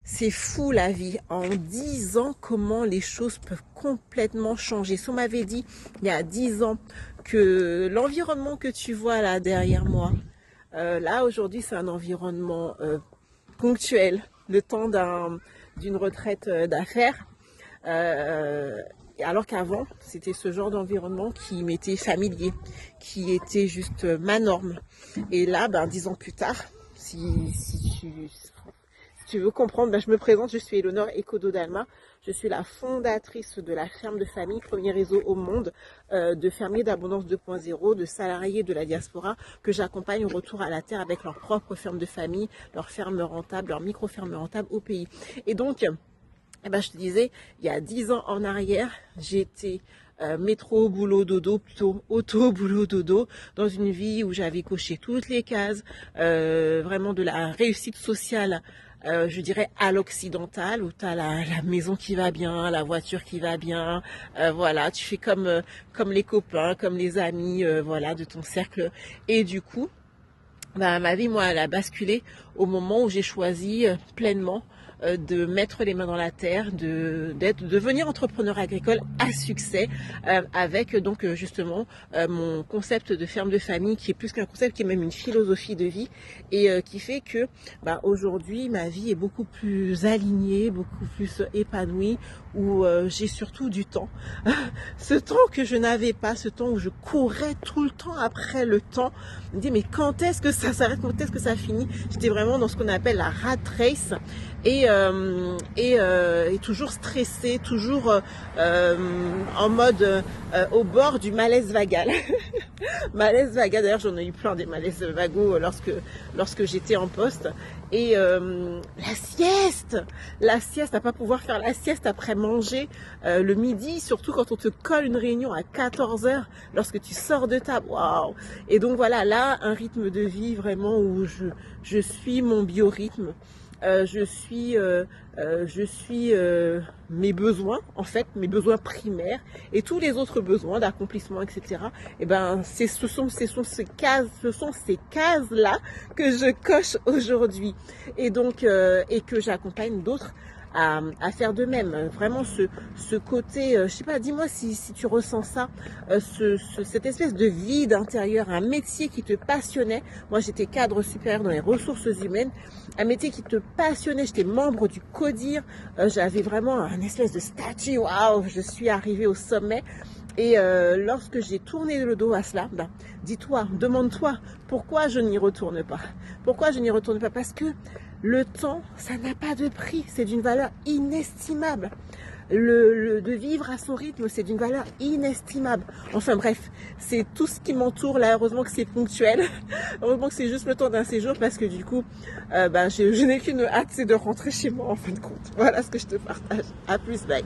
C'est fou la vie. En 10 ans, comment les choses peuvent complètement changer. Si on m'avait dit il y a 10 ans que l'environnement que tu vois là derrière moi, là aujourd'hui c'est un environnement ponctuel, le temps d'une retraite d'affaires. Euh, alors qu'avant, c'était ce genre d'environnement qui m'était familier, qui était juste ma norme. Et là, 10 ans plus tard, si tu veux comprendre, je me présente, je suis Eleonore Ekodo Dalma. Je suis la fondatrice de la ferme de famille, premier réseau au monde de fermiers d'abondance 2.0, de salariés de la diaspora que j'accompagne au retour à la terre avec leur propre ferme de famille, leur ferme rentable, leur micro-ferme rentable au pays. Et donc, je te disais, il y a 10 ans en arrière, j'étais métro, boulot, dodo, plutôt auto, boulot, dodo, dans une vie où j'avais coché toutes les cases, vraiment de la réussite sociale, je dirais à l'occidental, où tu as la maison qui va bien, la voiture qui va bien, voilà, tu fais comme les copains, comme les amis, voilà, de ton cercle. Et du coup, ma vie, moi, elle a basculé au moment où j'ai choisi pleinement de mettre les mains dans la terre, de devenir entrepreneur agricole à succès, avec donc justement mon concept de ferme de famille qui est plus qu'un concept, qui est même une philosophie de vie et qui fait que aujourd'hui ma vie est beaucoup plus alignée, beaucoup plus épanouie, où j'ai surtout du temps. Ce temps que je n'avais pas, ce temps où je courais tout le temps après le temps, je me dis mais quand est-ce que ça s'arrête, quand est-ce que ça finit? J'étais vraiment dans ce qu'on appelle la rat race et toujours stressée, toujours en mode au bord du malaise vagal. Malaise vagal, d'ailleurs j'en ai eu plein des malaises vagos lorsque j'étais en poste. Et la sieste, à pas pouvoir faire la sieste après manger le midi, surtout quand on te colle une réunion à 14h lorsque tu sors de table. Waouh! Et donc voilà, là, un rythme de vie vraiment où je suis mon biorhythme. Je suis mes besoins, en fait, mes besoins primaires et tous les autres besoins d'accomplissement, etc. Et ce sont ces cases-là que je coche aujourd'hui et donc et que j'accompagne d'autres à faire de même. Vraiment ce côté, je sais pas, dis-moi si tu ressens ça, cette espèce de vide intérieur, un métier qui te passionnait. Moi j'étais cadre supérieur dans les ressources humaines, un métier qui te passionnait, j'étais membre du CODIR, j'avais vraiment un espèce de statut, waouh, je suis arrivée au sommet. Et lorsque j'ai tourné le dos à cela, dis-toi, demande-toi, pourquoi je n'y retourne pas? Pourquoi je n'y retourne pas? Parce que le temps, ça n'a pas de prix, c'est d'une valeur inestimable. De vivre à son rythme, c'est d'une valeur inestimable. Enfin bref, c'est tout ce qui m'entoure là. Heureusement que c'est ponctuel. Heureusement que c'est juste le temps d'un séjour parce que du coup, je n'ai qu'une hâte, c'est de rentrer chez moi en fin de compte. Voilà ce que je te partage. À plus, bye.